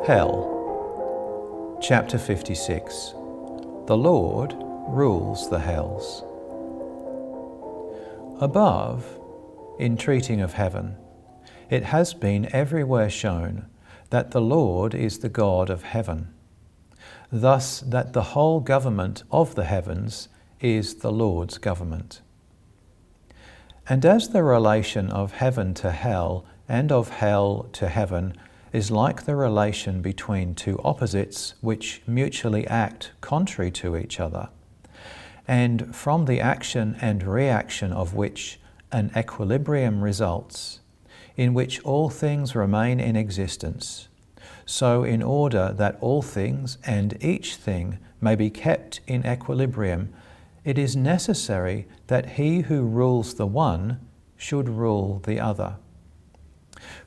Hell. Chapter 56. The Lord rules the hells. Above, in treating of heaven, it has been everywhere shown that the Lord is the God of heaven, thus that the whole government of the heavens is the Lord's government. And as the relation of heaven to hell and of hell to heaven is like the relation between two opposites which mutually act contrary to each other, and from the action and reaction of which an equilibrium results, in which all things remain in existence, so in order that all things and each thing may be kept in equilibrium, it is necessary that he who rules the one should rule the other.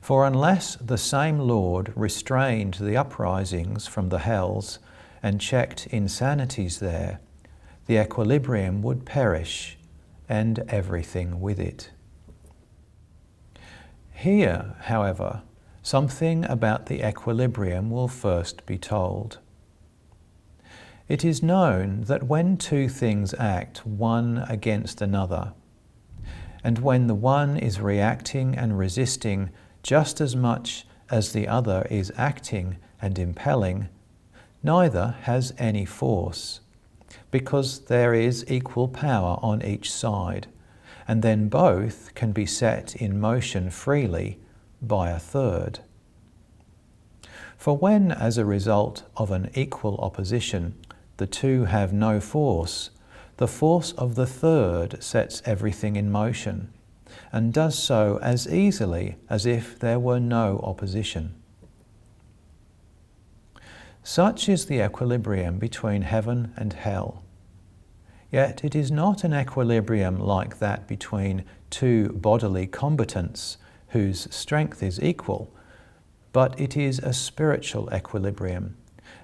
For unless the same Lord restrained the uprisings from the hells and checked insanities there, the equilibrium would perish, and everything with it. Here, however, something about the equilibrium will first be told. It is known that when two things act one against another, and when the one is reacting and resisting just as much as the other is acting and impelling, neither has any force, because there is equal power on each side, and then both can be set in motion freely by a third. For when, as a result of an equal opposition, the two have no force, the force of the third sets everything in motion, and does so as easily as if there were no opposition. Such is the equilibrium between heaven and hell. Yet it is not an equilibrium like that between two bodily combatants whose strength is equal, but it is a spiritual equilibrium.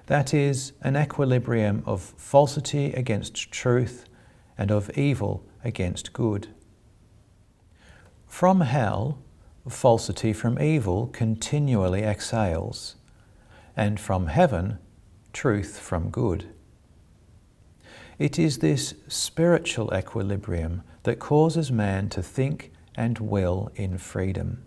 That is, an equilibrium of falsity against truth and of evil against good. From hell, falsity from evil continually exhales, and from heaven, truth from good. It is this spiritual equilibrium that causes man to think and will in freedom.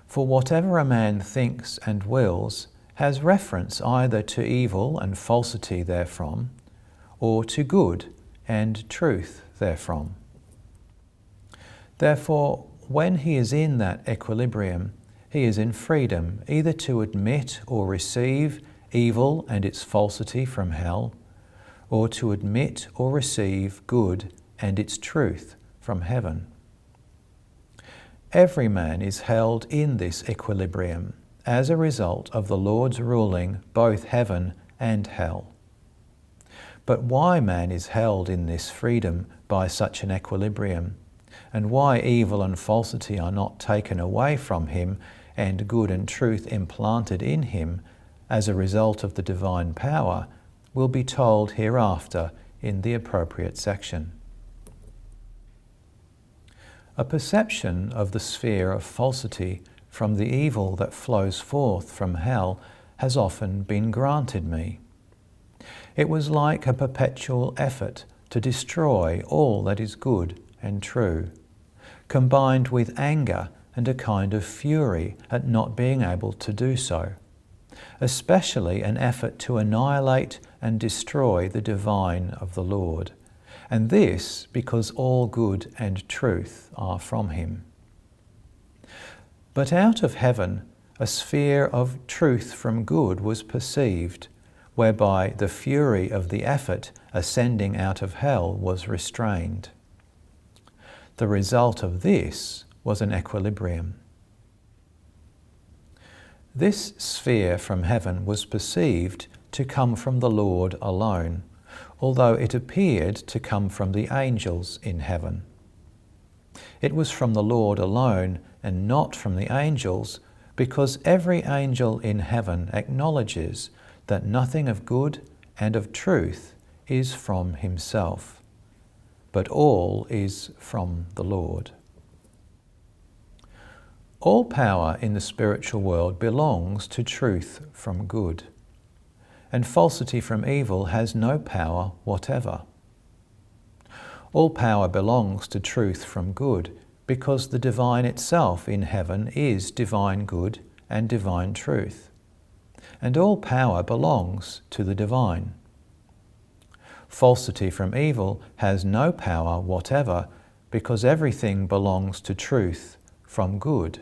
For whatever a man thinks and wills has reference either to evil and falsity therefrom, or to good and truth therefrom. Therefore, when he is in that equilibrium, he is in freedom either to admit or receive evil and its falsity from hell, or to admit or receive good and its truth from heaven. Every man is held in this equilibrium as a result of the Lord's ruling both heaven and hell. But why man is held in this freedom by such an equilibrium, and why evil and falsity are not taken away from him and good and truth implanted in him as a result of the divine power, will be told hereafter in the appropriate section. A perception of the sphere of falsity from the evil that flows forth from hell has often been granted me. It was like a perpetual effort to destroy all that is good and true, combined with anger and a kind of fury at not being able to do so, especially an effort to annihilate and destroy the divine of the Lord, and this because all good and truth are from him. But out of heaven, a sphere of truth from good was perceived, whereby the fury of the effort ascending out of hell was restrained. The result of this was an equilibrium. This sphere from heaven was perceived to come from the Lord alone, although it appeared to come from the angels in heaven. It was from the Lord alone and not from the angels, because every angel in heaven acknowledges that nothing of good and of truth is from himself, but all is from the Lord. All power in the spiritual world belongs to truth from good, and falsity from evil has no power whatever. All power belongs to truth from good, because the divine itself in heaven is divine good and divine truth, and all power belongs to the divine. Falsity from evil has no power whatever, because everything belongs to truth from good,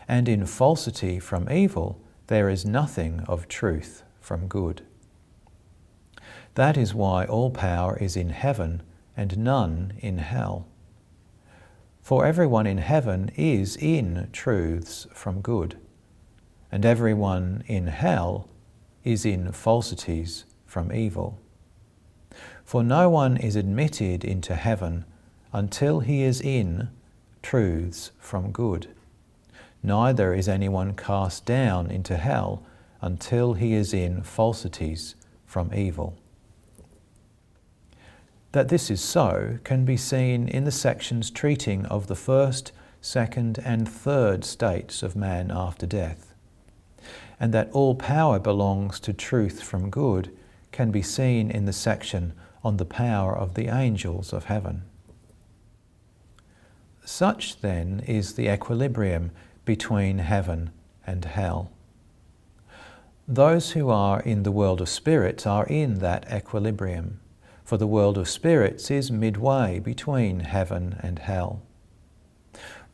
and in falsity from evil there is nothing of truth from good. That is why all power is in heaven and none in hell. For everyone in heaven is in truths from good, and everyone in hell is in falsities from evil. For no one is admitted into heaven until he is in truths from good. Neither is anyone cast down into hell until he is in falsities from evil. That this is so can be seen in the sections treating of the first, second, and third states of man after death. And that all power belongs to truth from good can be seen in the section on the power of the angels of heaven. Such then is the equilibrium between heaven and hell. Those who are in the world of spirits are in that equilibrium, for the world of spirits is midway between heaven and hell.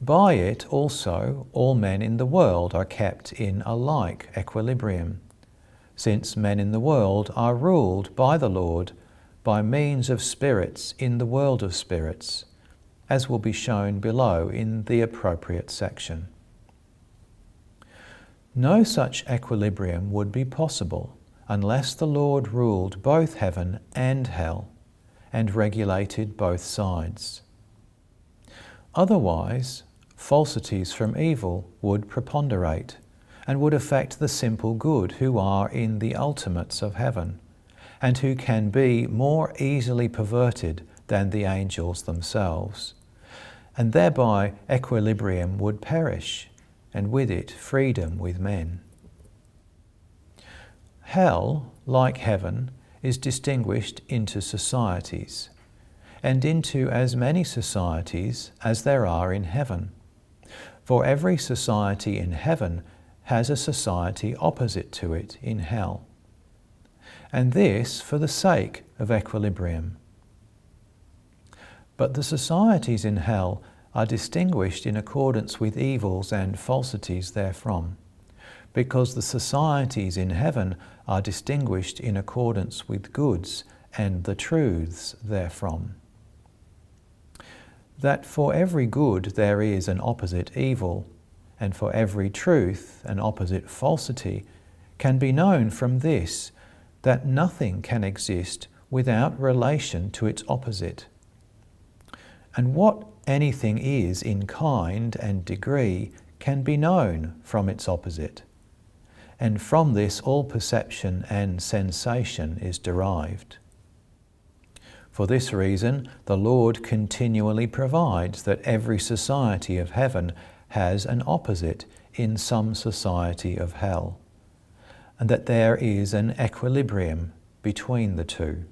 By it also all men in the world are kept in a like equilibrium, since men in the world are ruled by the Lord by means of spirits in the world of spirits, as will be shown below in the appropriate section. No such equilibrium would be possible unless the Lord ruled both heaven and hell and regulated both sides. Otherwise, falsities from evil would preponderate and would affect the simple good who are in the ultimates of heaven and who can be more easily perverted than the angels themselves, and thereby equilibrium would perish, and with it freedom with men. Hell, like heaven, is distinguished into societies, and into as many societies as there are in heaven. For every society in heaven has a society opposite to it in hell, and this for the sake of equilibrium. But the societies in hell are distinguished in accordance with evils and falsities therefrom, because the societies in heaven are distinguished in accordance with goods and the truths therefrom. That for every good there is an opposite evil, and for every truth an opposite falsity, can be known from this, that nothing can exist without relation to its opposite. And what anything is in kind and degree can be known from its opposite. And from this all perception and sensation is derived. For this reason, the Lord continually provides that every society of heaven has an opposite in some society of hell, and that there is an equilibrium between the two.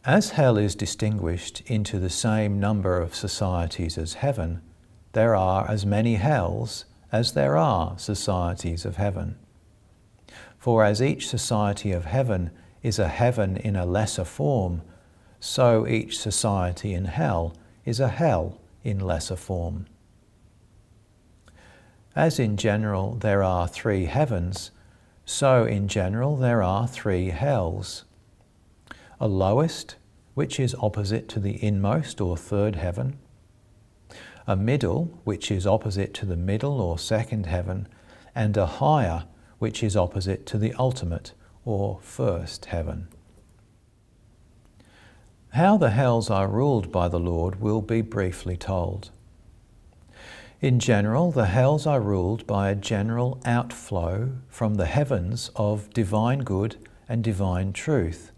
As hell is distinguished into the same number of societies as heaven, there are as many hells as there are societies of heaven. For as each society of heaven is a heaven in a lesser form, so each society in hell is a hell in lesser form. As in general there are 3 heavens, so in general there are 3 hells. A lowest, which is opposite to the inmost or 3rd heaven, a middle, which is opposite to the middle or 2nd heaven, and a higher, which is opposite to the ultimate or 1st heaven. How the hells are ruled by the Lord will be briefly told. In general, the hells are ruled by a general outflow from the heavens of divine good and divine truth,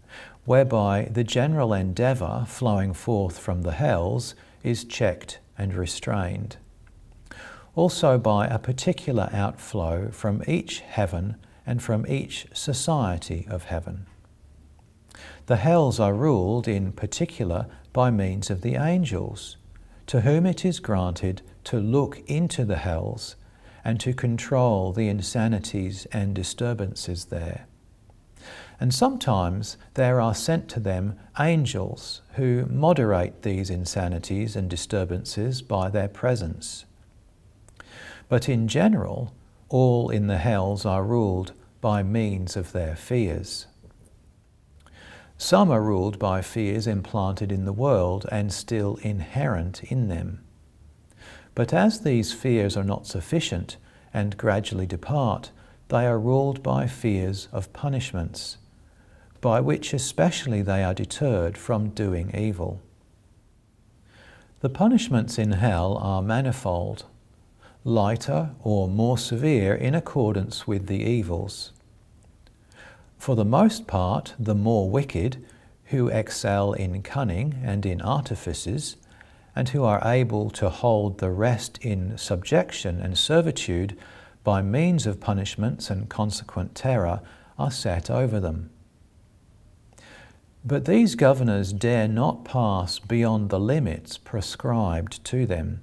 whereby the general endeavour flowing forth from the hells is checked and restrained. also by a particular outflow from each heaven and from each society of heaven. The hells are ruled in particular by means of the angels, to whom it is granted to look into the hells and to control the insanities and disturbances there. And sometimes there are sent to them angels who moderate these insanities and disturbances by their presence. But in general, all in the hells are ruled by means of their fears. Some are ruled by fears implanted in the world and still inherent in them. But as these fears are not sufficient and gradually depart, they are ruled by fears of punishments, by which especially they are deterred from doing evil. The punishments in hell are manifold, lighter or more severe in accordance with the evils. For the most part, the more wicked, who excel in cunning and in artifices, and who are able to hold the rest in subjection and servitude by means of punishments and consequent terror, are set over them. But these governors dare not pass beyond the limits prescribed to them.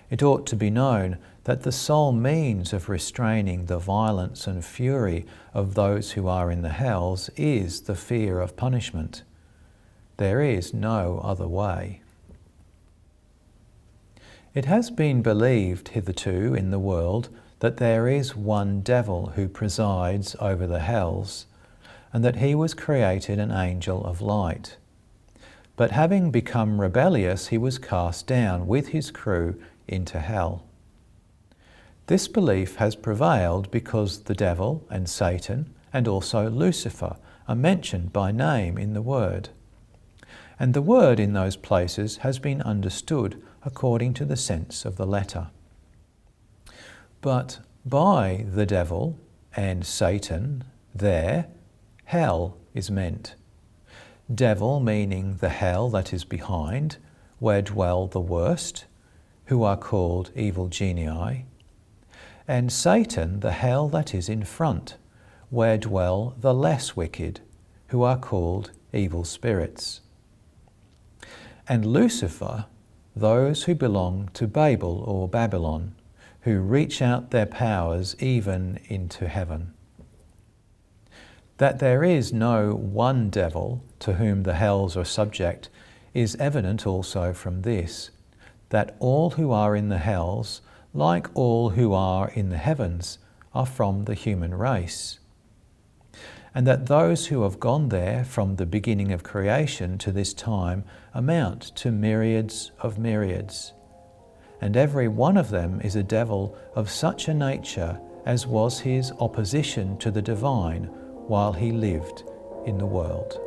It ought to be known that the sole means of restraining the violence and fury of those who are in the hells is the fear of punishment. There is no other way. It has been believed hitherto in the world that there is one devil who presides over the hells, and that he was created an angel of light. But having become rebellious, he was cast down with his crew into hell. This belief has prevailed because the devil and Satan and also Lucifer are mentioned by name in the Word. And the word in those places has been understood according to the sense of the letter. But by the devil and Satan there, hell is meant. Devil meaning the hell that is behind, where dwell the worst, who are called evil genii, and Satan the hell that is in front, where dwell the less wicked, who are called evil spirits. And Lucifer, those who belong to Babel or Babylon, who reach out their powers even into heaven. That there is no one devil to whom the hells are subject is evident also from this, that all who are in the hells, like all who are in the heavens, are from the human race. And that those who have gone there from the beginning of creation to this time amount to myriads of myriads. And every one of them is a devil of such a nature as was his opposition to the divine while he lived in the world.